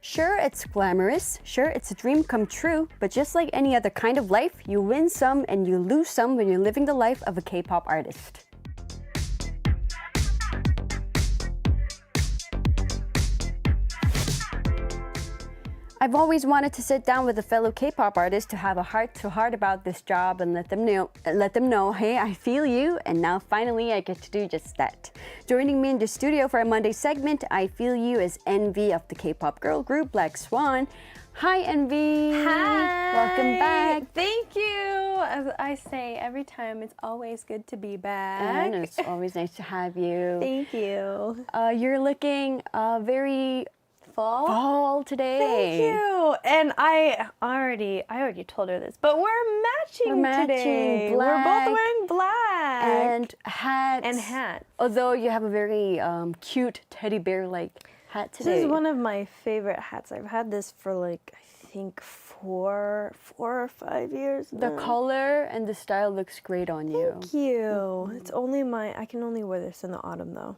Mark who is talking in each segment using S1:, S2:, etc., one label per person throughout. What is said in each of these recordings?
S1: Sure, it's glamorous. Sure, it's a dream come true. But just like any other kind of life, you win some and you lose some when you're living the life of a K-pop artist. I've always wanted to sit down with a fellow K-pop artist to have a heart-to-heart about this job and let them know, hey, I feel you, and now finally I get to do just that. Joining me in the studio for our Monday segment, I Feel You, is NVee of the K-pop girl group Blackswan. Hi, NVee.
S2: Hi.
S1: Welcome back.
S2: Thank you. As I say every time, it's always good to be back.
S1: And it's always nice to have you.
S2: Thank you.
S1: You're looking very
S2: fall
S1: today.
S2: Thank you. And I already told her this, but we're matching today.
S1: Black.
S2: We're both wearing black.
S1: And hats.
S2: And hats.
S1: Although you have a very cute teddy bear-like hat today.
S2: This is one of my favorite hats. I've had this for like, I think four or 5 years now.
S1: The color and the style looks great on you.
S2: Thank you. It's only I can only wear this in the autumn though.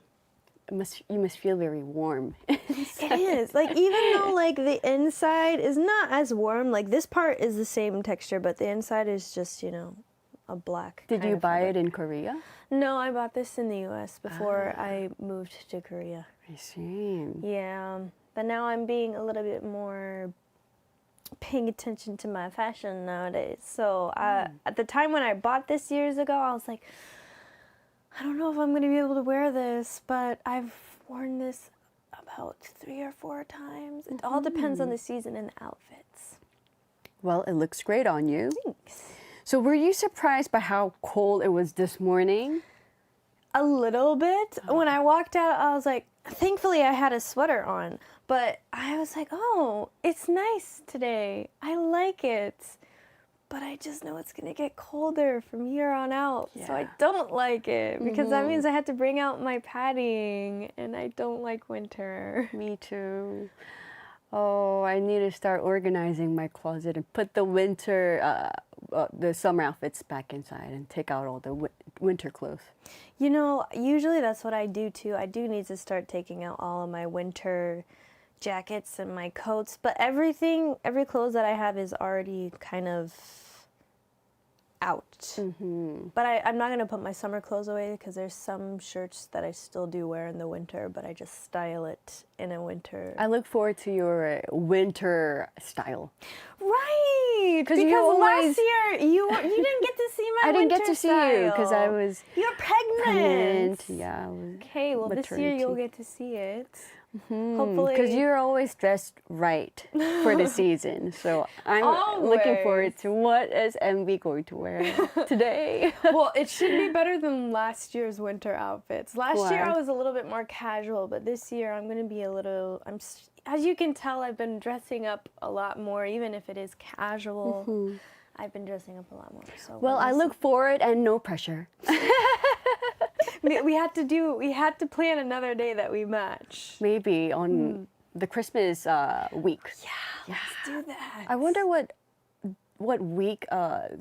S1: You must feel very warm.
S2: It is. Like, even though like the inside is not as warm, like this part is the same texture, but the inside is just, you know, a black.
S1: Did you buy it in Korea?
S2: No, I bought this in the US before I moved to Korea.
S1: I see.
S2: Yeah, but now I'm being a little bit more paying attention to my fashion nowadays. So at the time when I bought this years ago, I was like, I don't know if I'm going to be able to wear this, but I've worn this about 3 or 4 times. It all depends on the season and the outfits.
S1: Well, it looks great on you.
S2: Thanks.
S1: So were you surprised by how cold it was this morning?
S2: A little bit. When I walked out, I was like, thankfully I had a sweater on, but I was like, oh, it's nice today. I like it. But I just know it's going to get colder from here on out, so I don't like it because that means I have to bring out my padding, and I don't like winter.
S1: Me too. Oh, I need to start organizing my closet and put the summer outfits back inside and take out all the winter clothes.
S2: You know, usually that's what I do too. I do need to start taking out all of my winter jackets and my coats, but every clothes that I have is already kind of out. But I'm not going to put my summer clothes away because there's some shirts that I still do wear in the winter, but I just style it in a winter.
S1: I look forward to your winter style.
S2: Right, because last year you didn't get to see my winter style.
S1: I didn't get to see you because I was
S2: You're pregnant.
S1: Yeah. I was
S2: Okay, well this year you'll get to see it. Hopefully.
S1: Because you're always dressed right for the season. So I'm looking forward to what is NVee going to wear today.
S2: Well, it should be better than last year's winter outfits. Last year I was a little bit more casual, but this year I'm going to be as you can tell, I've been dressing up a lot more, even if it is casual. I've been dressing up a lot more. So
S1: well, I look forward and no pressure.
S2: We had to plan another day that we match.
S1: Maybe on the Christmas week.
S2: Yeah, let's do that.
S1: I wonder what week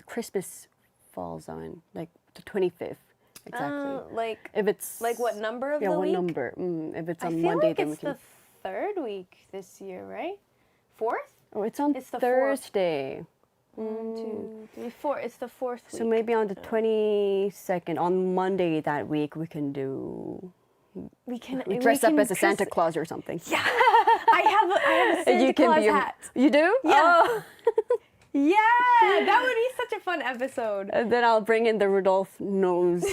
S1: Christmas falls on, like the 25th. Exactly.
S2: If it's like what number of the week?
S1: Yeah, what number? If it's on
S2: I feel
S1: Monday,
S2: like
S1: then
S2: it's the 3rd week this year, right? 4th?
S1: Oh, it's on Thursday.
S2: 1, 2, 3, 4. It's the 4th week.
S1: So maybe on the 22nd, on Monday that week, we can dress up as a Santa Claus or something.
S2: Yeah, I have a Santa Claus hat.
S1: You do?
S2: Yeah.
S1: Oh.
S2: Yeah, that would be such a fun episode.
S1: And then I'll bring in the Rudolph nose,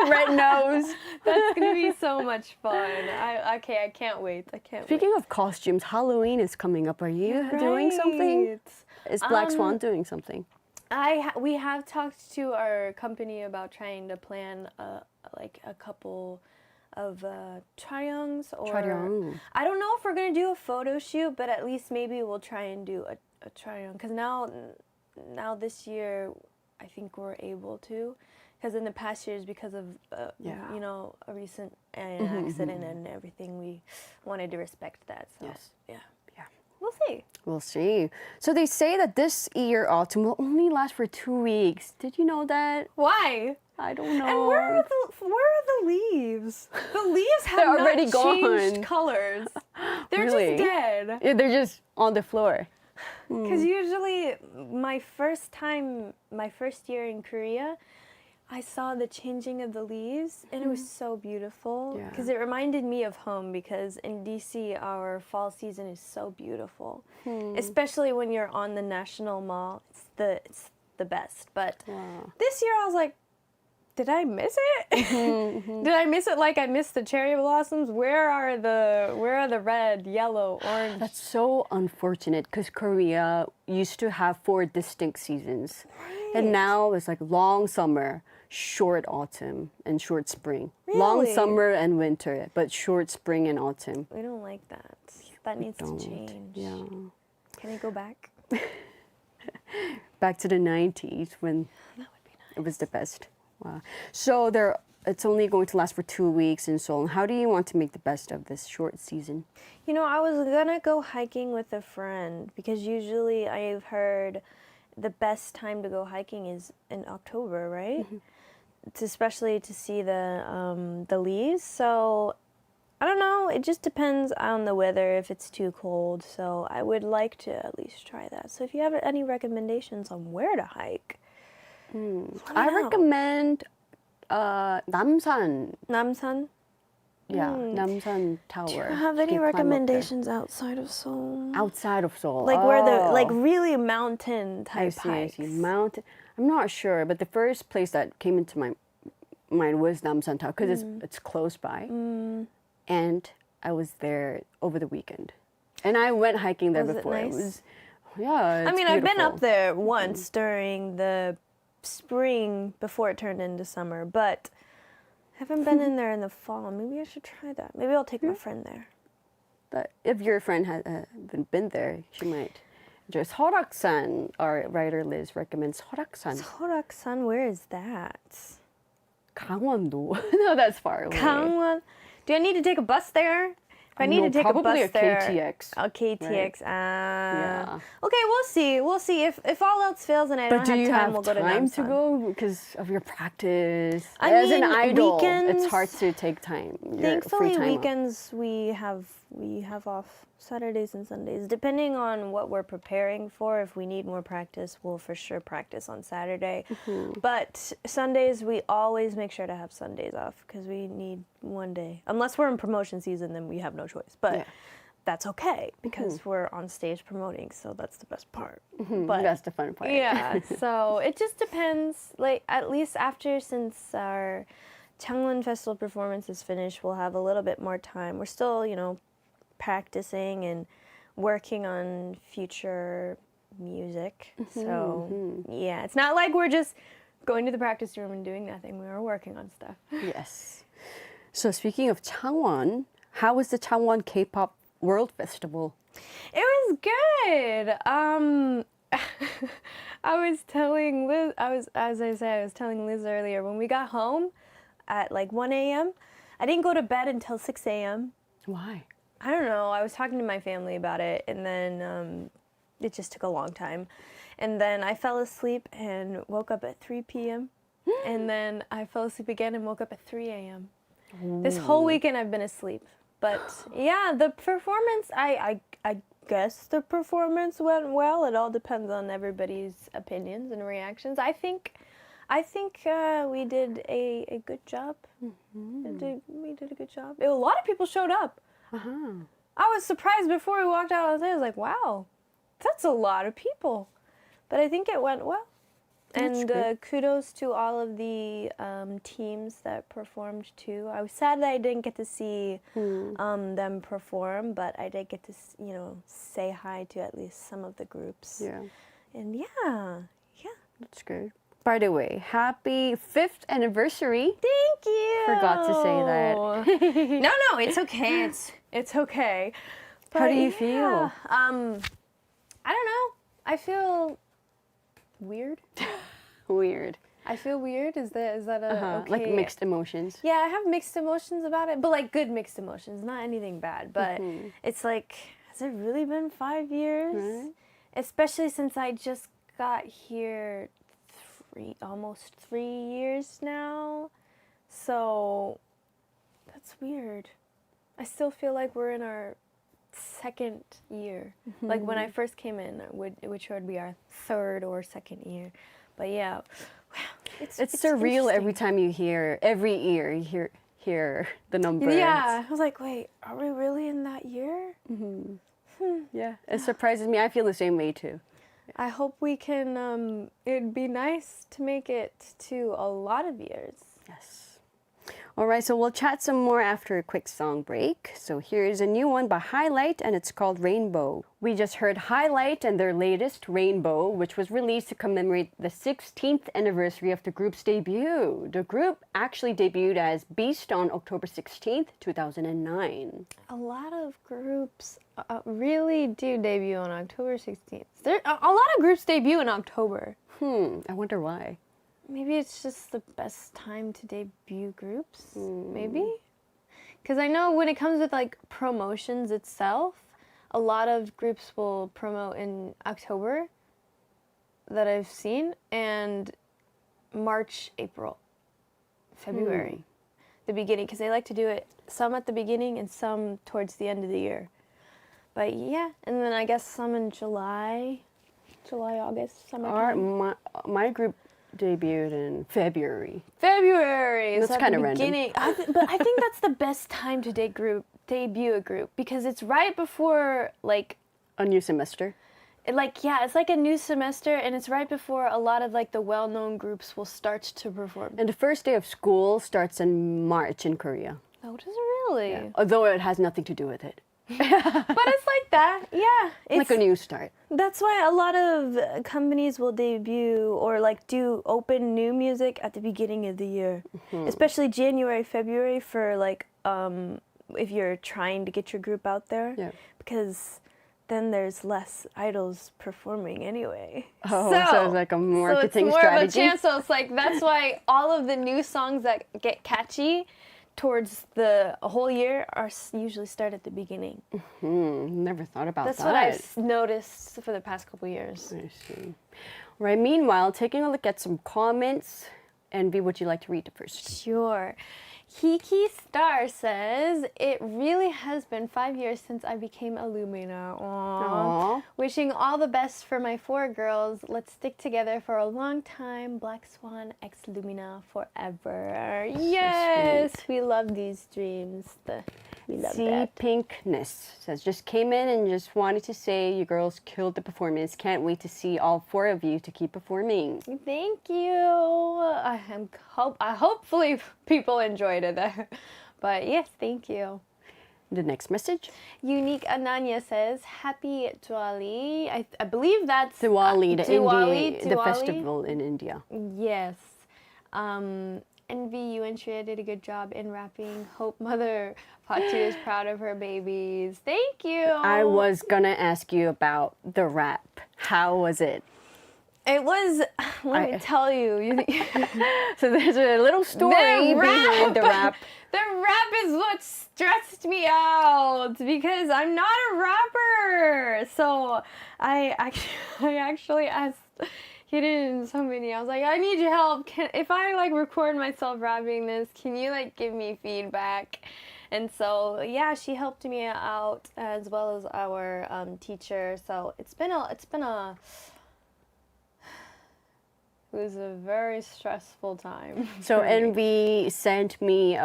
S1: red nose.
S2: That's gonna be so much fun. I can't wait.
S1: Speaking of costumes, Halloween is coming up. Are you doing something? Is Blackswan doing something?
S2: We have talked to our company about trying to plan a couple of try-ons or I don't know if we're gonna do a photo shoot, but at least maybe we'll try and do a try-on because now this year I think we're able to, because in the past years because of you know, a recent accident and everything, we wanted to respect that. So yeah. We'll see.
S1: We'll see. So they say that this year autumn will only last for 2 weeks. Did you know that?
S2: Why?
S1: I don't know.
S2: And where are the leaves? The leaves have
S1: They're
S2: not
S1: already
S2: changed
S1: gone.
S2: colors. They're
S1: Really?
S2: just dead.
S1: Yeah, they're just on the floor.
S2: Because usually my first year in Korea, I saw the changing of the leaves and it was so beautiful.
S1: Yeah.
S2: Because it reminded me of home, because in DC our fall season is so beautiful. Especially when you're on the National Mall. It's the best. But this year I was like, did I miss it? Did I miss it like I missed the cherry blossoms? Where are the red, yellow, orange?
S1: That's so unfortunate because Korea used to have 4 distinct seasons. And now it's like long summer, short autumn, and short spring. Long
S2: Really?
S1: summer and winter, but short spring and autumn.
S2: We don't like that. That needs to change.
S1: Yeah.
S2: Can I go back?
S1: Back to the 90s when
S2: That would be nice.
S1: it was the best. Wow. So it's only going to last for 2 weeks in Seoul. How do you want to make the best of this short season?
S2: You know, I was gonna go hiking with a friend, because usually I've heard the best time to go hiking is in October, right? Especially to see the leaves. So I don't know. It just depends on the weather if it's too cold. So I would like to at least try that. So if you have any recommendations on where to hike,
S1: I recommend Namsan.
S2: Namsan.
S1: Yeah, Namsan Tower.
S2: Do you have any
S1: You can climb up there.
S2: recommendations outside of Seoul?
S1: Outside of Seoul.
S2: Like where the
S1: Oh.
S2: like really mountain
S1: I
S2: type
S1: see,
S2: hikes.
S1: I see. Mountain. I'm not sure, but the first place that came into my mind was Namsan Tower because it's close by, and I was there over the weekend, and I went hiking there
S2: Was it
S1: before.
S2: nice?
S1: It was, yeah.
S2: I mean, I've been
S1: beautiful.
S2: up there once during the spring before it turned into summer, but haven't been in there in the fall. Maybe I should try that. Maybe I'll take my friend there.
S1: But if your friend hasn't been there, she might. Just Horaksan, our writer Liz recommends Horaksan.
S2: Soraksan, where is that?
S1: 강원도. No, that's far away.
S2: Gangwon. Do I need to take a bus there? If I need
S1: No,
S2: to take a
S1: probably
S2: bus
S1: a
S2: there.
S1: KTX.
S2: Oh, KTX.
S1: Yeah.
S2: Okay, we'll see. We'll see. If all else fails and I
S1: But do
S2: don't
S1: you
S2: have time,
S1: have
S2: we'll go to
S1: time to
S2: Namsan.
S1: go because of your practice?
S2: I
S1: As an
S2: mean,
S1: idol,
S2: weekends-
S1: it's hard to take time. Your
S2: Thankfully,
S1: free time off.
S2: weekends we have off Saturdays and Sundays. Depending on what we're preparing for, if we need more practice, we'll for sure practice on Saturday. But Sundays, we always make sure to have Sundays off because we need one day. Unless we're in promotion season, then we have no choice. But
S1: Yeah.
S2: that's okay because we're on stage promoting, so that's the best part. But
S1: That's the fun part.
S2: yeah, so it just depends. Like, at least since our Changwon Festival performance is finished, we'll have a little bit more time. We're still, practicing and working on future music. So, yeah, it's not like we're just going to the practice room and doing nothing. We are working on stuff.
S1: Yes. So speaking of Changwon, how was the Changwon K-pop World Festival?
S2: It was good. I was telling Liz, as I said, I was telling Liz earlier, when we got home at like 1 a.m., I didn't go to bed until 6 a.m.
S1: Why?
S2: I don't know. I was talking to my family about it, and then it just took a long time. And then I fell asleep and woke up at 3 p.m. and then I fell asleep again and woke up at 3 a.m. This whole weekend I've been asleep. But yeah, the performance, I guess the performance went well. It all depends on everybody's opinions and reactions. I think we did a good job. We did a good job. A lot of people showed up. I was surprised before we walked out on stage. I was like, wow, that's a lot of people. But I think it went well. And kudos to all of the teams that performed too. I was sad that I didn't get to see them perform, but I did get to, say hi to at least some of the groups.
S1: Yeah.
S2: And yeah.
S1: That's good. By the way, happy 5th anniversary.
S2: Thank you.
S1: Forgot to say that.
S2: No, it's okay. It's okay.
S1: How do you
S2: But
S1: feel?
S2: yeah, I don't know. I feel weird.
S1: Weird.
S2: I feel weird. Is that okay?
S1: Like mixed emotions.
S2: Yeah, I have mixed emotions about it, but like good mixed emotions, not anything bad. But it's like, has it really been 5 years?
S1: Right.
S2: Especially since I just got here almost 3 years now. So that's weird. I still feel like we're in our second year. Like when I first came in, which would be our third or second year. But yeah,
S1: it's surreal every time you hear, every year you hear the numbers.
S2: Yeah, I was like, wait, are we really in that year?
S1: Yeah, it surprises me. I feel the same way too.
S2: I hope we can, it'd be nice to make it to a lot of years.
S1: Yes. All right, so we'll chat some more after a quick song break. So here's a new one by Highlight, and it's called Rainbow. We just heard Highlight and their latest, Rainbow, which was released to commemorate the 16th anniversary of the group's debut. The group actually debuted as Beast on October 16th, 2009.
S2: A lot of groups really do debut on October 16th. A lot of groups debut in October.
S1: I wonder why.
S2: Maybe it's just the best time to debut groups, maybe? Because I know when it comes with like promotions itself, a lot of groups will promote in October that I've seen, and March, April, February, the beginning, because they like to do it some at the beginning and some towards the end of the year. But yeah, and then I guess some in July, August, summertime.
S1: My group debuted in February.
S2: That's
S1: kind of random.
S2: But I think that's the best time to debut a group, because it's right before like
S1: a new semester.
S2: It's like a new semester, and it's right before a lot of like the well-known groups will start to perform.
S1: And the first day of school starts in March in Korea.
S2: Oh, does it really?
S1: Yeah. Although it has nothing to do with it.
S2: But it's like that, yeah. It's
S1: like a new start.
S2: That's why a lot of companies will debut or like do open new music at the beginning of the year, especially January, February for like if you're trying to get your group out there, because then there's less idols performing anyway.
S1: Oh, so it's like a marketing
S2: so it's more
S1: strategy.
S2: of a chance. So it's like that's why all of the new songs that get catchy towards the whole year are usually start at the beginning.
S1: Never thought about that.
S2: That's what I've noticed for the past couple years.
S1: I see. All right, meanwhile, taking a look at some comments. NVee, would you like to read it first?
S2: Sure. Hiki Star says, it really has been 5 years since I became a Lumina. Aww. Wishing all the best for my 4 girls. Let's stick together for a long time. Blackswan x Lumina forever. Yes, we love these dreams. We love that.
S1: Pinkness says, just came in and just wanted to say you girls killed the performance. Can't wait to see all 4 of you to keep performing.
S2: Thank you. Hopefully people enjoyed it. But yes, thank you.
S1: The next message.
S2: Unique Ananya says, Happy Diwali. I believe that's
S1: Diwali,
S2: Diwali.
S1: The festival in India.
S2: Yes. NVee, you and Shreya did a good job in rapping. Hope Mother Fatu is proud of her babies. Thank you.
S1: I was gonna ask you about the rap. How was it?
S2: It was, let me tell you.
S1: So there's a little story behind the rap.
S2: The rap is what stressed me out because I'm not a rapper. So I actually asked Hyerim so many. I was like, I need your help. If I like record myself rapping this, can you like give me feedback? And so yeah, she helped me out as well as our teacher. So it was a very stressful time.
S1: So NVee sent me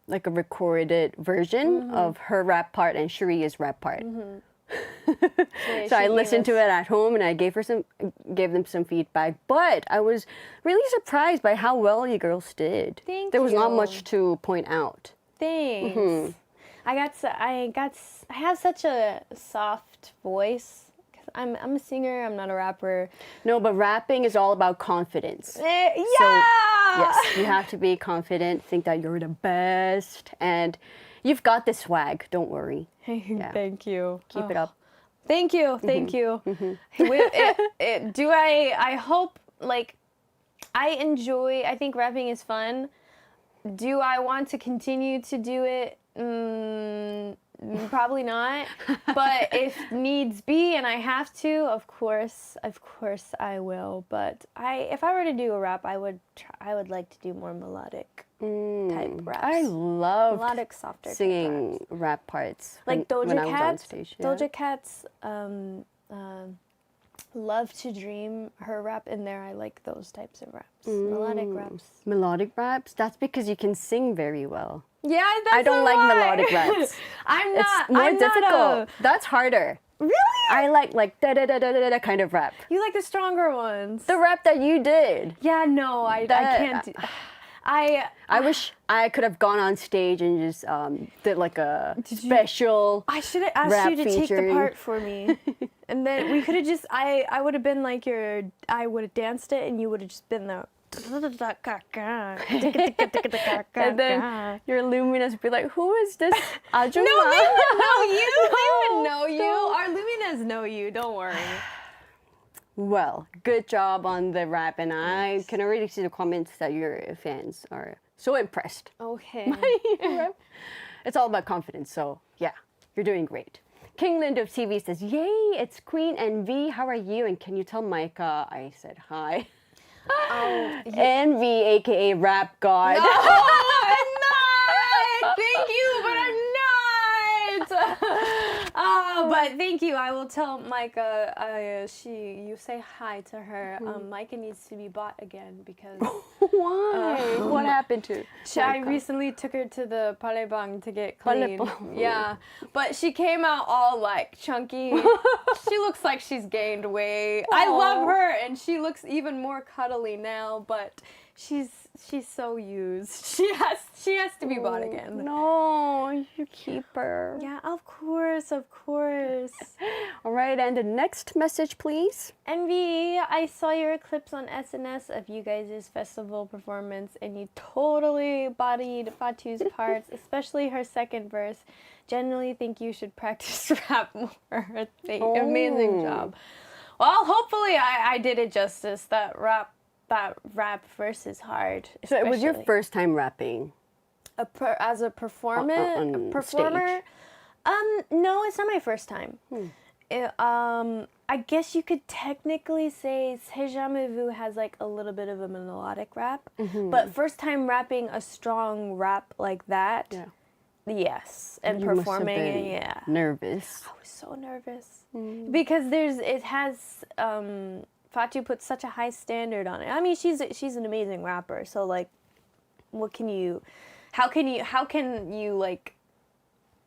S1: like a recorded version of her rap part and Shreya's rap part. So I listened to it at home and I gave them some feedback. But I was really surprised by how well you girls did.
S2: Thank
S1: there was
S2: you.
S1: not much to point out.
S2: Thanks. I have such a soft voice. I'm a singer, I'm not a rapper.
S1: No, but rapping is all about confidence.
S2: Yeah!
S1: So, yes, you have to be confident, think that you're the best, and you've got this swag, don't worry. Yeah.
S2: Thank you.
S1: Keep it up.
S2: Thank you, thank you. I hope, like, I think rapping is fun. Do I want to continue to do it? probably not. But if needs be and I have to, of course I will. But if I were to do a rap, I would like to do more melodic type raps.
S1: I love
S2: melodic, softer
S1: singing
S2: type
S1: rap parts.
S2: like
S1: when I
S2: Doja
S1: was on stage. Yeah.
S2: Doja Cat's Love to Dream, her rap in there, I like those types of raps. Melodic raps.
S1: Melodic raps? That's because you can sing very well.
S2: Yeah, that's
S1: I don't like melodic raps.
S2: I'm
S1: More
S2: not
S1: difficult. That's harder.
S2: Really?
S1: I like da da da da da da kind of rap.
S2: You like the stronger ones.
S1: The rap that you did.
S2: Yeah, no, I can't do
S1: I wish I could have gone on stage and just did like a special.
S2: I should have asked
S1: rap
S2: you to take the
S1: featuring.
S2: part for me. And then we could have just I would have been like I would have danced it and you would have just been the
S1: And then your Luminous would be like, who is this Ajumma?
S2: No, they would know you. They would know you. Our Luminas know you. Don't worry.
S1: Well, good job on the rap, and I can already see the comments that your fans are so impressed.
S2: Okay.
S1: It's all about confidence, so yeah, you're doing great. King Lind of TV says, yay, it's Queen NVee. How are you? And can you tell Micah I said hi? NVee, aka Rap God.
S2: No, I'm not. Thank you, but I'm not. But thank you. I will tell Micah. You say hi to her. Micah needs to be bought again because.
S1: Why? What happened to?
S2: I recently took her to the palebang to get clean. Yeah, but she came out all like chunky. She looks like she's gained weight. I love her, and she looks even more cuddly now. But she's so used. She has to be bought again.
S1: No, you keep her.
S2: Yeah, of course.
S1: All right, and the next message, please.
S2: NVee, I saw your clips on SNS of you guys' festival performance, and you totally bodied Fatu's parts, especially her second verse. Generally think you should practice rap more. Amazing job. Well, hopefully I did it justice. That rap verse is hard.
S1: So it was your first time rapping?
S2: As a performer?
S1: Stage.
S2: No, it's not my first time. I guess you could technically say Sejamevu has like a little bit of a melodic rap, but first time rapping a strong rap like that, yes, and
S1: you
S2: performing
S1: must have
S2: it,
S1: been nervous.
S2: I was so nervous because Fatu puts such a high standard on it. I mean, she's an amazing rapper, so like, how can you like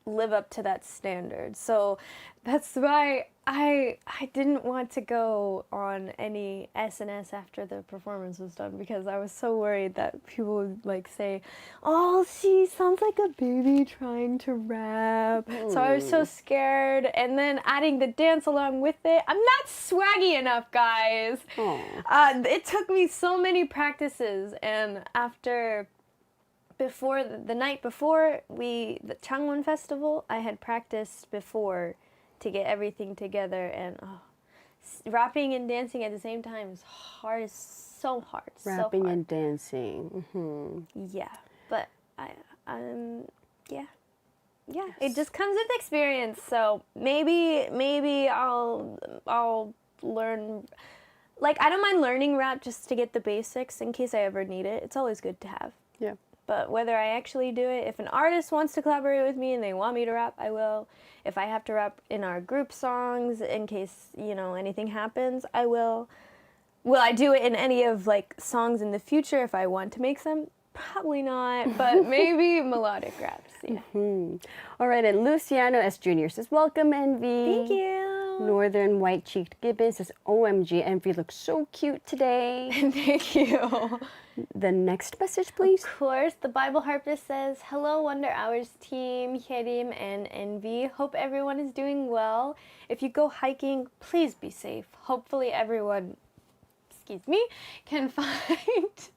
S2: live up to that standard? So that's why I didn't want to go on any SNS after the performance was done because I was so worried that people would like say, oh, she sounds like a baby trying to rap. So I was so scared, and then adding the dance along with it. I'm not swaggy enough, guys. It took me so many practices, and before the night before the Changwon festival, I had practiced before to get everything together, and rapping and dancing at the same time is hard. It's so hard.
S1: Rapping and dancing.
S2: Yeah, but yeah, it just comes with experience. So maybe I'll learn. Like, I don't mind learning rap just to get the basics in case I ever need it. It's always good to have.
S1: Yeah.
S2: But whether I actually do it, if an artist wants to collaborate with me and they want me to rap, I will. If I have to rap in our group songs in case, anything happens, I will. Will I do it in any of, like, songs in the future if I want to make some? Probably not, but maybe melodic raps, yeah.
S1: All right, and Luciano S. Jr. says, welcome, NVee.
S2: Thank you.
S1: Northern White-Cheeked Gibbon says, OMG, NVee looks so cute today.
S2: Thank you.
S1: The next message, please.
S2: Of course, the Bible Harpist says, hello, Wonder Hours team, Hyerim and NVee. Hope everyone is doing well. If you go hiking, please be safe. Hopefully everyone, can find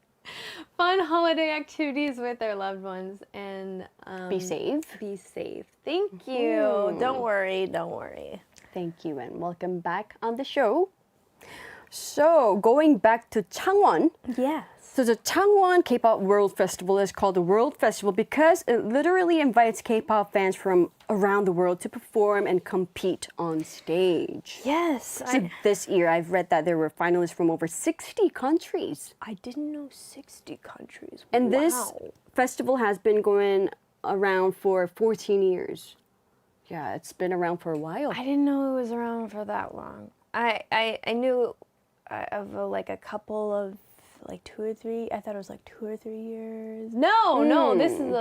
S2: fun holiday activities with their loved ones and
S1: be safe.
S2: Be safe. Thank you. Don't worry.
S1: Thank you, and welcome back on the show. So, going back to Changwon.
S2: Yes.
S1: So the Changwon K-pop World Festival is called the World Festival because it literally invites K-pop fans from around the world to perform and compete on stage.
S2: Yes.
S1: So this year, I've read that there were finalists from over 60 countries.
S2: I didn't know 60 countries.
S1: And this festival has been going around for 14 years. Yeah, it's been around for a while.
S2: I didn't know it was around for that long. I knew of like a couple of like 2 or 3. I thought it was like 2 or 3 years. No, this is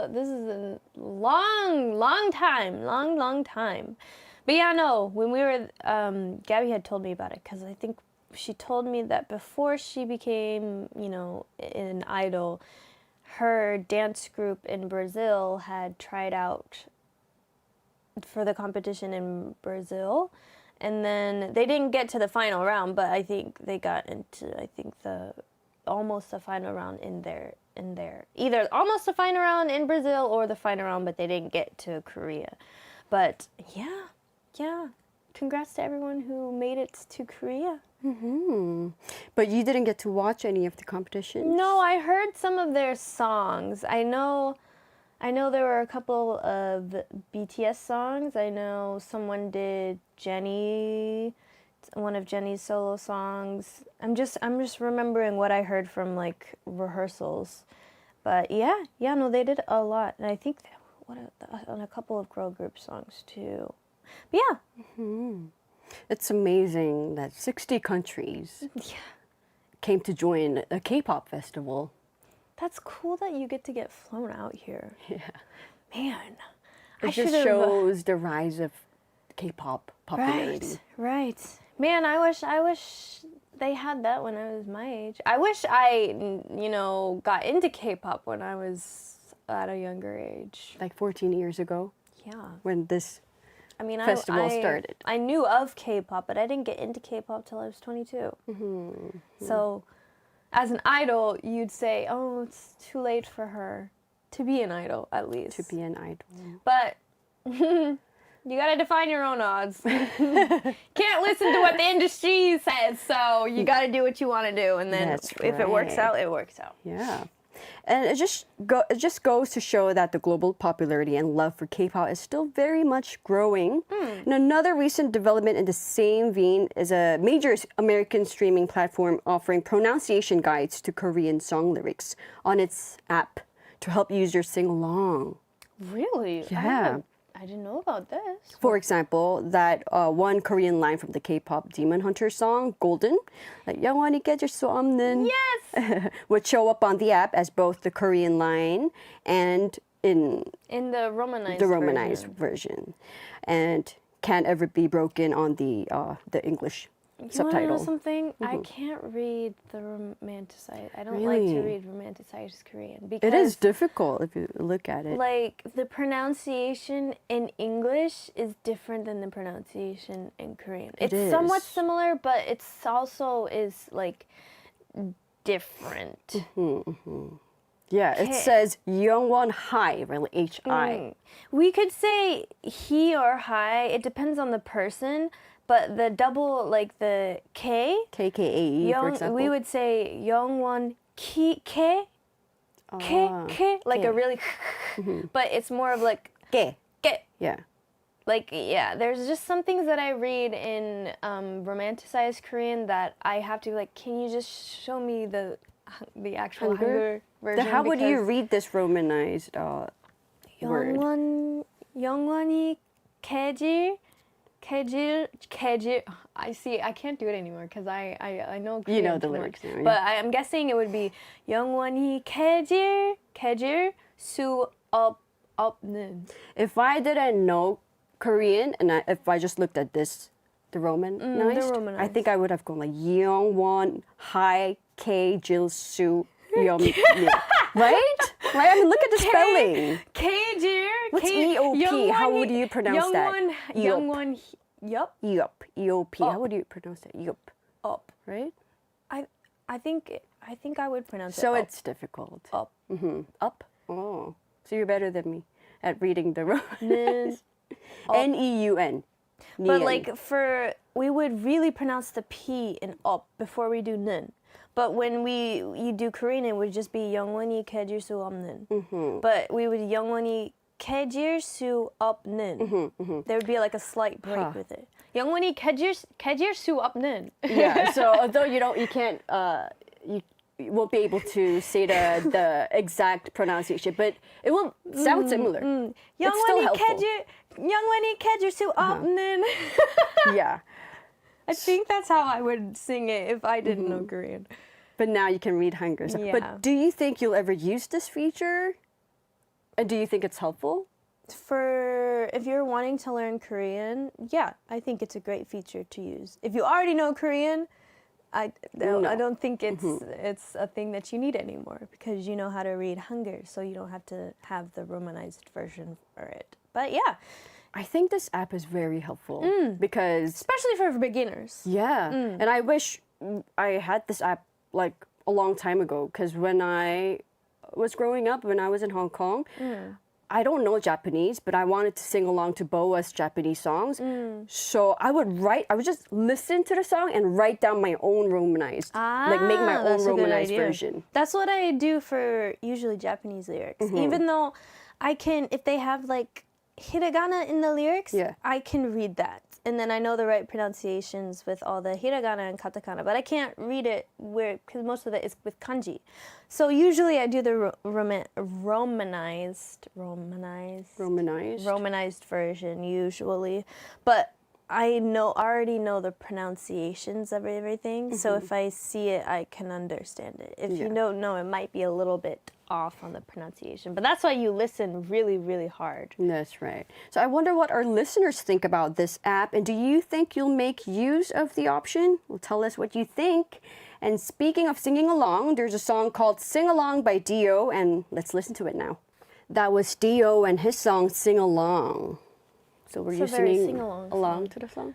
S2: a long time. But yeah, no, when we were Gabby had told me about it because I think she told me that before she became, an idol, her dance group in Brazil had tried out for the competition in Brazil, and then they didn't get to the final round, but I think they got into almost the final round in there either almost the final round in Brazil or the final round, but they didn't get to Korea. But yeah, congrats to everyone who made it to Korea.
S1: But you didn't get to watch any of the competitions?
S2: No, I heard some of their songs. I know there were a couple of BTS songs. I know someone did one of Jennie's solo songs. I'm just remembering what I heard from like rehearsals. But no, they did a lot. And I think on a couple of girl group songs too. But yeah.
S1: It's amazing that 60 countries came to join a K-pop festival.
S2: That's cool that you get to get flown out here.
S1: Yeah.
S2: Man.
S1: It just shows the rise of K-pop popularity.
S2: Right. Man, I wish they had that when I was my age. I wish I, got into K-pop when I was at a younger age.
S1: Like 14 years ago?
S2: Yeah.
S1: When this festival started.
S2: I knew of K-pop, but I didn't get into K-pop till I was 22. So, as an idol, you'd say, oh, it's too late for her to be an idol, at least.
S1: To be an idol.
S2: But you gotta define your own odds. Can't listen to what the industry says, so you gotta do what you want to do, and then if it works out, it works out.
S1: Yeah. And it just goes to show that the global popularity and love for K-pop is still very much growing. And another recent development in the same vein is a major American streaming platform offering pronunciation guides to Korean song lyrics on its app to help users sing along.
S2: Really?
S1: Yeah.
S2: I didn't know about this.
S1: For example, that one Korean line from the K-pop Demon Hunter song, Golden, like 영원히 깨질 수 없는,
S2: Yes!
S1: would show up on the app as both the Korean line and in
S2: the Romanized
S1: version. And can't ever be broken on the English subtitle.
S2: You want to know something? I can't read the romanticized. I don't like to read romanticized Korean because
S1: it is difficult if you look at it.
S2: Like the pronunciation in English is different than the pronunciation in Korean. It's somewhat similar, but it's also is like different.
S1: Yeah, it says Youngwon Hi, really H-I.
S2: We could say he or hi. It depends on the person. But the double, like the K,
S1: KKAE, for example.
S2: We would say Youngwon K, like a really, but it's more of like
S1: Ke.
S2: Ke.
S1: Yeah.
S2: Like, there's just some things that I read in romanticized Korean that I have to, like, can you just show me the actual Hangul version?
S1: How would you read this romanized word?
S2: 영원히 Kejir. I see. I can't do it anymore because I know Korean.
S1: You know the lyrics now. Yeah.
S2: But I'm guessing it would be 영원히 Kejir 수 없는.
S1: If I didn't know Korean and if I just looked at this, the romanized, I think I would have gone like Yeongwon Hai K Jil Su Yum. Right? Right? I mean, look at the spelling.
S2: Kejir.
S1: What's EOP? How would you pronounce that?
S2: Youngwon. Yup.
S1: Yup. EOP. How would you pronounce that? Yup.
S2: Up.
S1: Right?
S2: I think I would pronounce it.
S1: So
S2: up.
S1: it's difficult.
S2: Up.
S1: Up. Oh, so you're better than me at reading the romanized. Neun.
S2: But like we would really pronounce the P in up before we do nun. But when you do Korean, it would just be 영원히 깨질 수 없는. But we would 영원히 깨질 수 없는. There would be like a slight break with it. 영원히 깨질 수 없는.
S1: Yeah. So although you can't, you won't be able to say the exact pronunciation, but it will sound similar. It's still helpful.
S2: 영원히 깨질 수 없는.
S1: Yeah.
S2: I think that's how I would sing it if I didn't know Korean.
S1: But now you can read Hangul.
S2: Yeah.
S1: But do you think you'll ever use this feature? And do you think it's helpful?
S2: For if you're wanting to learn Korean, yeah, I think it's a great feature to use. If you already know Korean, I don't think it's a thing that you need anymore because you know how to read Hangul, so you don't have to have the romanized version for it. But yeah.
S1: I think this app is very helpful because...
S2: Especially for beginners.
S1: Yeah. And I wish I had this app like a long time ago because when I was growing up, when I was in Hong Kong, I don't know Japanese, but I wanted to sing along to Boa's Japanese songs. So I would just listen to the song and write down my own romanized, like make my own romanized version.
S2: That's what I do for usually Japanese lyrics. Even though I can, if they have like hiragana in the lyrics, I can read that. And then I know the right pronunciations with all the hiragana and katakana, but I can't read it because most of it is with kanji. So usually I do the romanized version usually, but I already know the pronunciations of everything. So if I see it, I can understand it. If you don't know, it might be a little bit off on the pronunciation, but that's why you listen really, really hard.
S1: That's right. So I wonder what our listeners think about this app, and do you think you'll make use of the option? Well, tell us what you think. And speaking of singing along, there's a song called Sing Along by Dio, and let's listen to it now. That was Dio and his song Sing Along. So were you singing along to the song?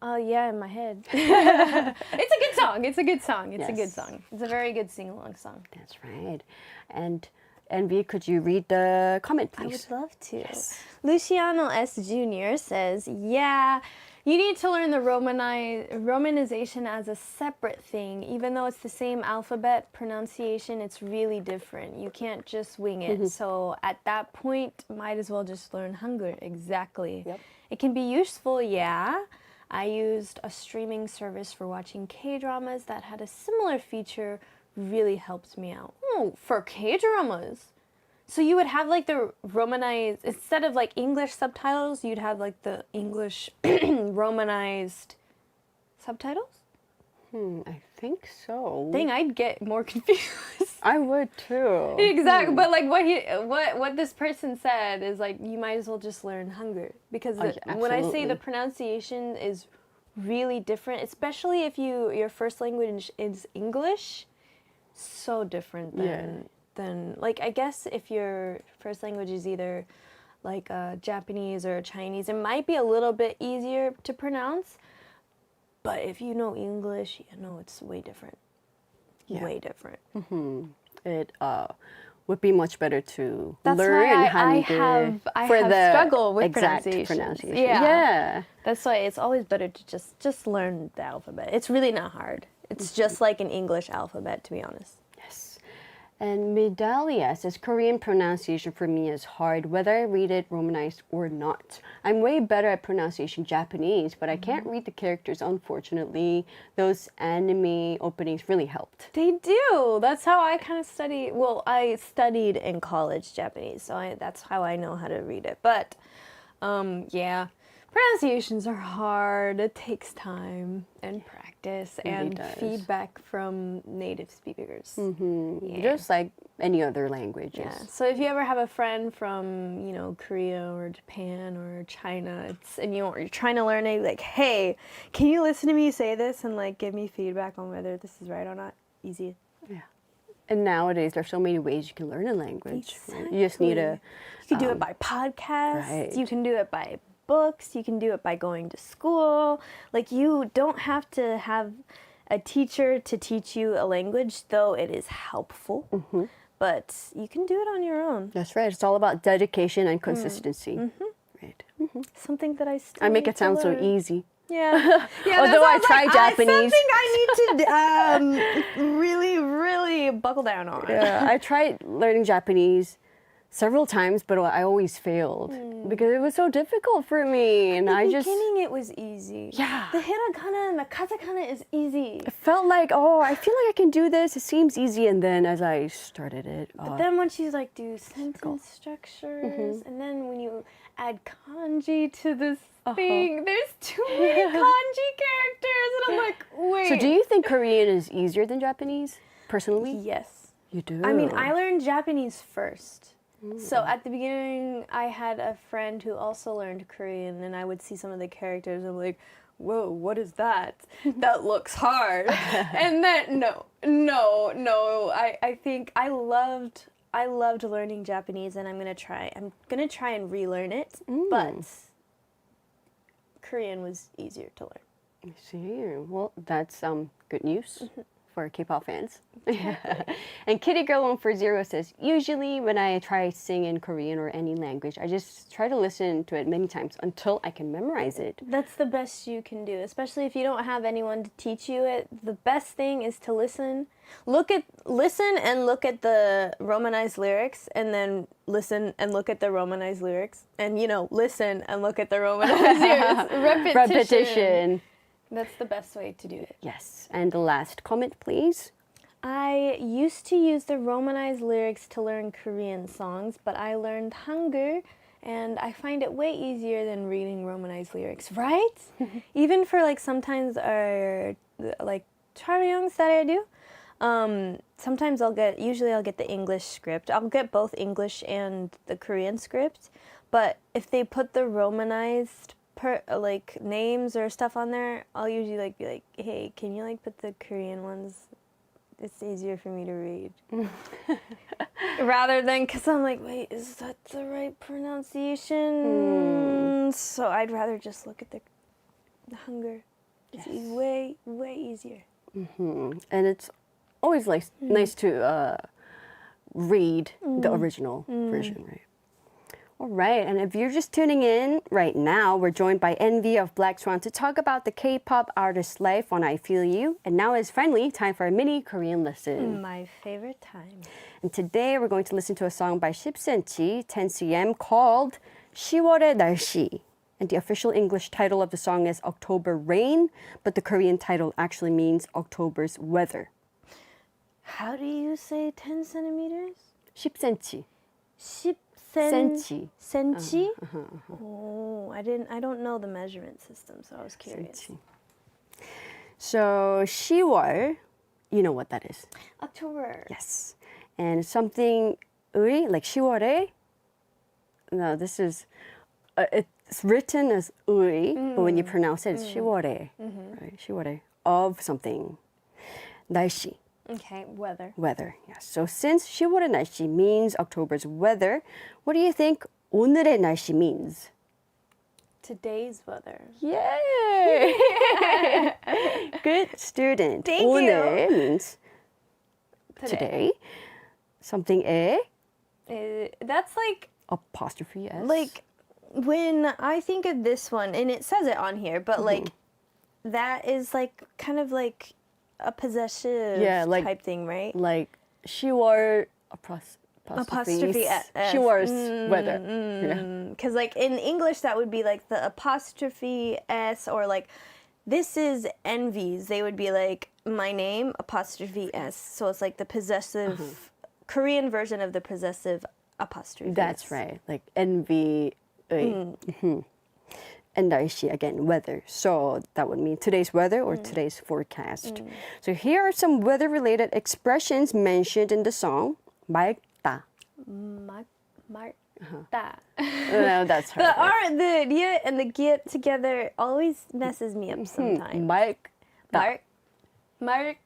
S2: Oh, yeah, in my head. It's a good song. It's a good song. It's a good song. It's a very good sing-along song.
S1: That's right. And NVee, could you read the comment, please?
S2: I would love to. Yes. Luciano S. Jr. says, yeah, you need to learn the romanization as a separate thing. Even though it's the same alphabet, pronunciation, it's really different. You can't just wing it. So at that point, might as well just learn Hangul. Exactly. Yep. It can be useful, yeah. I used a streaming service for watching K-dramas that had a similar feature, really helped me out. Oh, for K-dramas? So you would have like the romanized, instead of like English subtitles, you'd have like the English romanized subtitles?
S1: I think so.
S2: Dang, I'd get more confused.
S1: I would too.
S2: Exactly, but like what this person said is like you might as well just learn Hangul because when I say the pronunciation is really different, especially if your first language is English, so different than like I guess if your first language is either like Japanese or Chinese, it might be a little bit easier to pronounce. But if you know English, you know it's way different. Yeah. Way different.
S1: It would be much better to
S2: That's
S1: learn
S2: why
S1: Hangul
S2: I
S1: for
S2: have
S1: the
S2: struggle with
S1: exact
S2: pronunciation.
S1: Yeah.
S2: That's why it's always better to just learn the alphabet. It's really not hard. It's just like an English alphabet, to be honest.
S1: Yes. And Medalia says, Korean pronunciation for me is hard, whether I read it romanized or not. I'm way better at pronunciation Japanese, but I can't read the characters, unfortunately. Those anime openings really helped.
S2: They do. That's how I kind of study. Well, I studied in college Japanese, so that's how I know how to read it. But, yeah, pronunciations are hard. It takes time and practice and feedback from native speakers.
S1: Yeah. Just like any other languages.
S2: Yeah. So if you ever have a friend from, Korea or Japan or China, and you're trying to learn it, like, hey, can you listen to me say this and like give me feedback on whether this is right or not? Easy.
S1: Yeah. And nowadays, there's so many ways you can learn a language.
S2: Exactly.
S1: You just need to...
S2: You can do it by podcasts.
S1: Right.
S2: You can do it by books. You can do it by going to school. Like, you don't have to have a teacher to teach you a language, though it is helpful. But you can do it on your own.
S1: That's right. It's all about dedication and consistency. Right.
S2: Something that I
S1: make it sound so easy.
S2: Yeah.
S1: Although I tried Japanese.
S2: Something I need to really, really buckle down on.
S1: Yeah, I tried learning Japanese several times, but I always failed because it was so difficult for me. And
S2: At the
S1: I just
S2: beginning, it was easy.
S1: Yeah.
S2: The hiragana and the katakana is easy.
S1: it felt like, oh, I feel like I can do this. It seems easy, and then as I started it,
S2: But then once you like do sentence structures, and then when you add kanji to this thing, there's too many kanji characters, and I'm like, wait.
S1: So do you think Korean is easier than Japanese, personally?
S2: Yes.
S1: You do?
S2: I mean, I learned Japanese first. So at the beginning, I had a friend who also learned Korean, and I would see some of the characters, and I'm like, whoa, what is that? That looks hard. And then, no, I think I loved learning Japanese, and I'm gonna try and relearn it, but Korean was easier to learn.
S1: I see. Well, that's good news for K-pop fans. And Kitty Girl 140 says, usually when I try sing in Korean or any language, I just try to listen to it many times until I can memorize it.
S2: That's the best you can do, especially if you don't have anyone to teach you it. The best thing is to listen. Listen and look at the Romanized lyrics, and then listen and look at the Romanized lyrics, and listen and look at the Romanized lyrics. Repetition. That's the best way to do it.
S1: Yes. And the last comment, please.
S2: I used to use the Romanized lyrics to learn Korean songs, but I learned Hangul, and I find it way easier than reading Romanized lyrics, right? Even for like sometimes our like 촬영s that I do, sometimes usually I'll get the English script. I'll get both English and the Korean script, but if they put the Romanized like names or stuff on there, I'll usually be like, hey, can you put the Korean ones? It's easier for me to read. Rather than, because I'm like, wait, is that the right pronunciation? So I'd rather just look at the Hangul. It's way, way easier.
S1: And it's always nice to read the original version, right? All right, and if you're just tuning in right now, we're joined by NVee of Blackswan to talk about the K-pop artist's life on I Feel You. And now is finally time for a mini Korean lesson.
S2: My favorite time.
S1: And today we're going to listen to a song by 10cm, 10cm called 10월의 날씨. And the official English title of the song is October Rain, but the Korean title actually means October's weather.
S2: How do you say 10 centimeters?
S1: 10cm.
S2: 10
S1: cm.
S2: Centi? Oh, I don't know the measurement system, so I was curious.
S1: So 10월, you know what that is?
S2: October.
S1: Yes. And something like 10월에. No, this is it's written as 의, but when you pronounce it, it's 10월에. Right? 10월에 of something. 날씨.
S2: Okay, weather.
S1: Weather, yes. So since 10월의 날씨 means October's weather, what do you think 오늘의 날씨 means?
S2: Today's weather.
S1: Yay! Good student.
S2: Thank
S1: 오늘
S2: you.
S1: means today. Something
S2: That's like
S1: apostrophe s.
S2: like when I think of this one, and it says it on here, but like that is like kind of like a possessive type thing, right?
S1: Like 10월
S2: Apostrophe S.
S1: 10월's weather.
S2: Because like in English that would be like the apostrophe S, or like this is NVee's. They would be like my name apostrophe S. So it's like the possessive Korean version of the possessive apostrophe.
S1: That's
S2: S.
S1: right. Like NVee. And 날씨, again, weather. So that would mean today's weather or today's forecast. So here are some weather-related expressions mentioned in the song. 맑다.
S2: 맑다.
S1: No, that's her.
S2: The R, the yeah, and the get together always messes me up sometimes.
S1: 맑다.
S2: 맑다.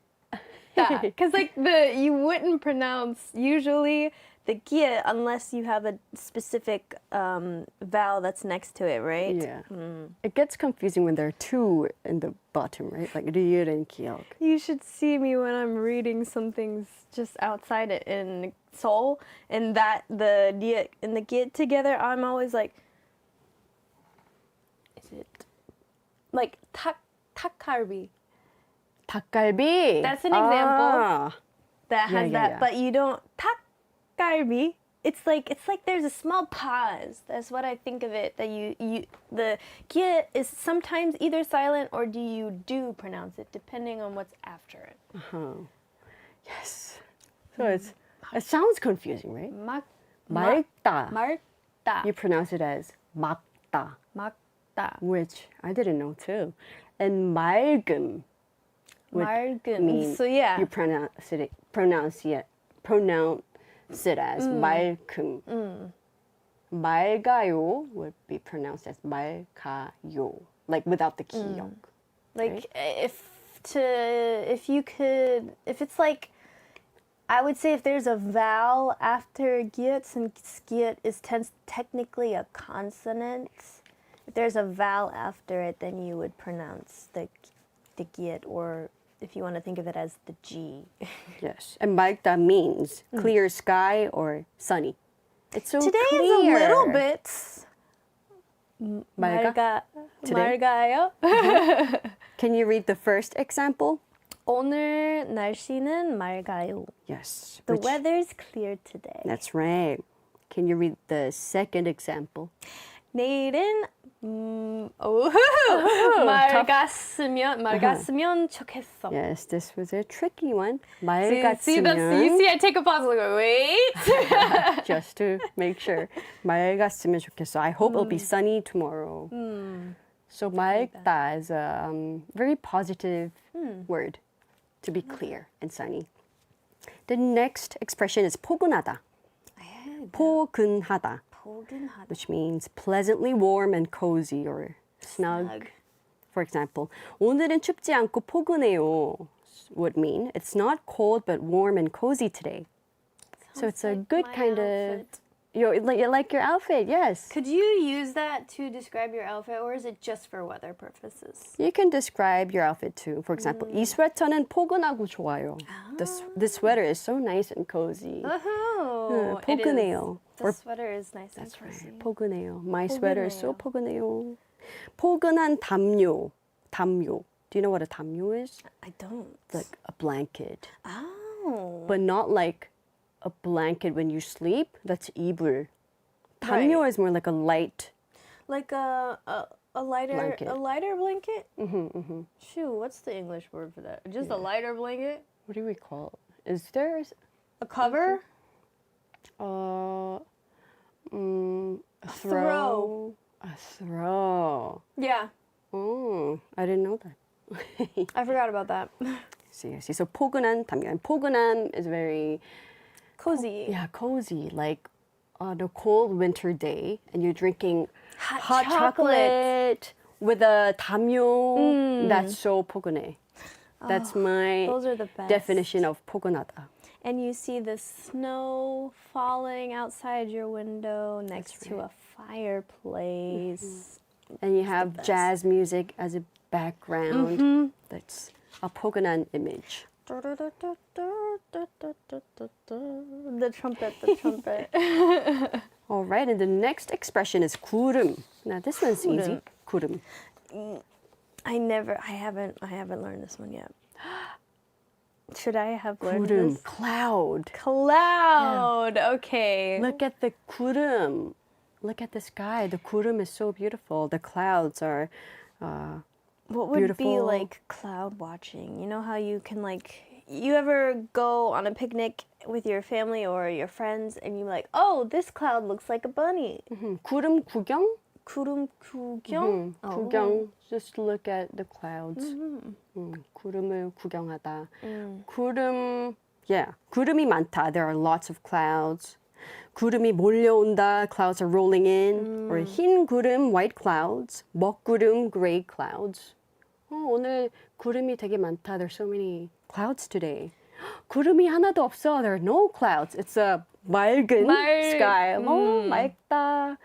S2: Because like you wouldn't pronounce usually the gia unless you have a specific vowel that's next to it, right?
S1: Yeah. It gets confusing when there are two in the bottom, right? Like 리을 and 기억.
S2: You should see me when I'm reading some things just outside it in Seoul, and that the dia and the gia together, I'm always like, is it like 닭갈비.
S1: 닭갈비.
S2: That's an example that has
S1: yeah,
S2: that,
S1: yeah.
S2: but you don't 닭갈비. It's like there's a small pause. That's what I think of it. That you the 기 is sometimes either silent or do pronounce it depending on what's after it.
S1: Yes. So it sounds confusing, right? 맑다.
S2: 맑다.
S1: You pronounce it as 맑다,
S2: 맑다.
S1: which I didn't know too. And 맑음.
S2: 맑음.
S1: Mean
S2: So yeah.
S1: You pronounce it as 맑음. 맑아요 would be pronounced as 맑아요, like without the 기역.
S2: Like if it's like, I would say if there's a vowel after gyet, since gyet is technically a consonant, if there's a vowel after it, then you would pronounce the gyet, or if you want to think of it as the G.
S1: Yes, and 맑다 means clear sky or sunny. It's so
S2: Today
S1: clear.
S2: is a little bit
S1: 맑아? Today?
S2: 맑아요.
S1: Can you read the first example?
S2: 오늘 날씨는 맑아요.
S1: Yes.
S2: The weather's clear today.
S1: That's right. Can you read the second example?
S2: 내일은 맑았으면 좋겠어.
S1: Yes, this was a tricky one.
S2: See,
S1: 맑았으면
S2: you see, I take a pause and go, wait.
S1: just to make sure. 맑았으면 좋겠어. I hope it'll be sunny tomorrow. So 맑다 is a very positive word to be clear and sunny. The next expression is 포근하다. 포근하다, which means pleasantly warm and cozy or snug. For example, 오늘은 춥지 않고 포근해요 would mean it's not cold but warm and cozy today. So it's a good kind of you like your outfit, yes.
S2: Could you use that to describe your outfit, or is it just for weather purposes?
S1: You can describe your outfit too. For example, 이 스웨터는 포근하고 좋아요. This sweater is so nice and cozy.
S2: Oh,
S1: 포근해요.
S2: The sweater is nice and
S1: That's
S2: cozy.
S1: right. 포근해요. My sweater is so 포근해요. 포근한 담요. 담요. Do you know what a 담요 is?
S2: I don't.
S1: Like a blanket.
S2: Oh.
S1: But not like a blanket when you sleep. That's 이불. 담요 is more like a light.
S2: Like a lighter
S1: blanket.
S2: A lighter blanket? Shoot, what's the English word for that? Just a lighter blanket?
S1: What do we call it? Is there
S2: A cover?
S1: a
S2: throw.
S1: A throw.
S2: Yeah.
S1: Oh, I didn't know that.
S2: I forgot about that.
S1: See. So 포근한 담요. And 포근한 is very
S2: Cozy.
S1: yeah, cozy. Like on a cold winter day, and you're drinking hot chocolate with a 담요. That's so 포근해. That's my
S2: Those are the best.
S1: definition of 포근하다.
S2: And you see the snow falling outside your window next to a fireplace.
S1: And you have jazz music as a background. That's a 포근한 image.
S2: The trumpet.
S1: All right, and the next expression is 구름. Now this one's easy. 구름.
S2: I haven't learned this one yet. Should I have learned
S1: 구름,
S2: this?
S1: cloud.
S2: Cloud. Yeah. Okay.
S1: Look at the 구름. Look at the sky. The 구름 is so beautiful. The clouds are
S2: what would
S1: beautiful.
S2: be like cloud watching? You know how you can you ever go on a picnic with your family or your friends and you're like, oh, this cloud looks like a bunny.
S1: 구름 구경?
S2: 구름 구경?
S1: 구경. Just look at the clouds. 구름을 구경하다. 구름, yeah. 구름이 많다. There are lots of clouds. 구름이 몰려온다. Clouds are rolling in. Or 흰 구름, white clouds. 먹구름, gray clouds. 오늘 구름이 되게 많다. There's so many clouds today. 구름이 하나도 없어. There are no clouds. It's a 맑은 sky. 맑다.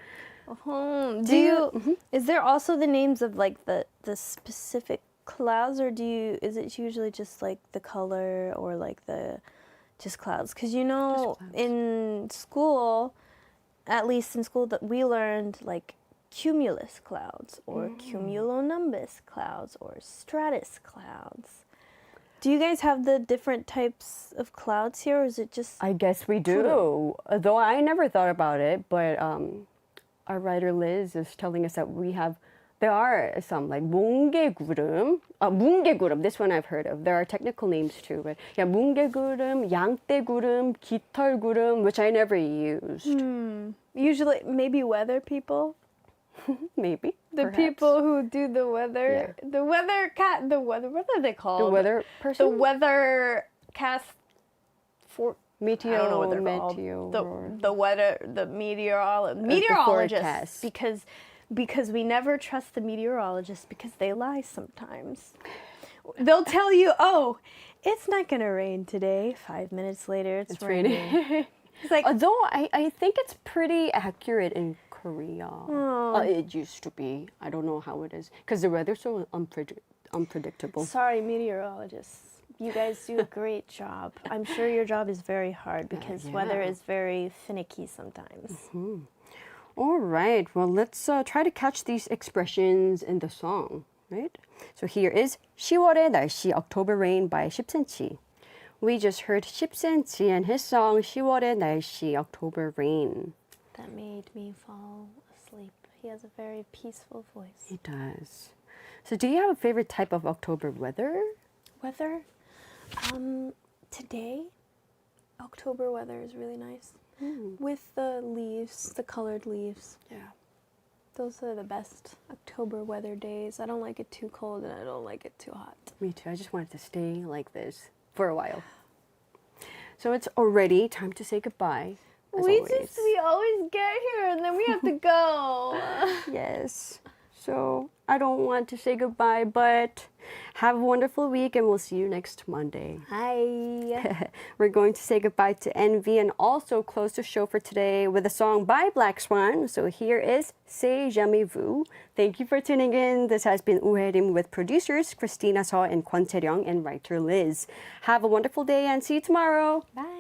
S2: Is there also the names of the specific clouds, or is it usually just like the color or like the just clouds? Because in school, at least in school, that we learned like cumulus clouds or cumulonimbus clouds or stratus clouds. Do you guys have the different types of clouds here, or is it just...
S1: I guess we do. Though I never thought about it, but our writer Liz is telling us that there are some like 뭉게구름, 뭉게구름. This one I've heard of. There are technical names too, but yeah, 뭉게구름, 양떼구름, 깃털구름, which I never used.
S2: Usually, maybe weather people.
S1: Maybe.
S2: The
S1: perhaps.
S2: people who do the weather, what are they called?
S1: The weather person?
S2: The weather cast for...
S1: Meteo,
S2: I don't know what they're called. The weather, the meteorologists. Because we never trust the meteorologists because they lie sometimes. They'll tell you, oh, it's not going to rain today. 5 minutes later, it's raining. It's like,
S1: although I think it's pretty accurate in Korea. It used to be. I don't know how it is. Because the weather's so unpredictable.
S2: Sorry, meteorologists. You guys do a great job. I'm sure your job is very hard because weather is very finicky sometimes.
S1: All right. Well, let's try to catch these expressions in the song, right? So here is 10월의 날씨, October Rain by 10cm. We just heard 10cm and his song 10월의 날씨, October Rain.
S2: That made me fall asleep. He has a very peaceful voice.
S1: He does. So do you have a favorite type of October weather?
S2: Weather? Today, October weather is really nice. With the leaves, the colored leaves.
S1: Yeah.
S2: Those are the best October weather days. I don't like it too cold and I don't like it too hot.
S1: Me too. I just wanted to stay like this for a while. So it's already time to say goodbye.
S2: We always get here and then we have to go.
S1: Yes. So I don't want to say goodbye, but have a wonderful week and we'll see you next Monday.
S2: Hi.
S1: We're going to say goodbye to NVee and also close the show for today with a song by Blackswan. So here is C'est Jamais Vu. Thank you for tuning in. This has been Hyerim with producers Christina Seo and Kwon Tae-ryung and writer Liz. Have a wonderful day and see you tomorrow.
S2: Bye.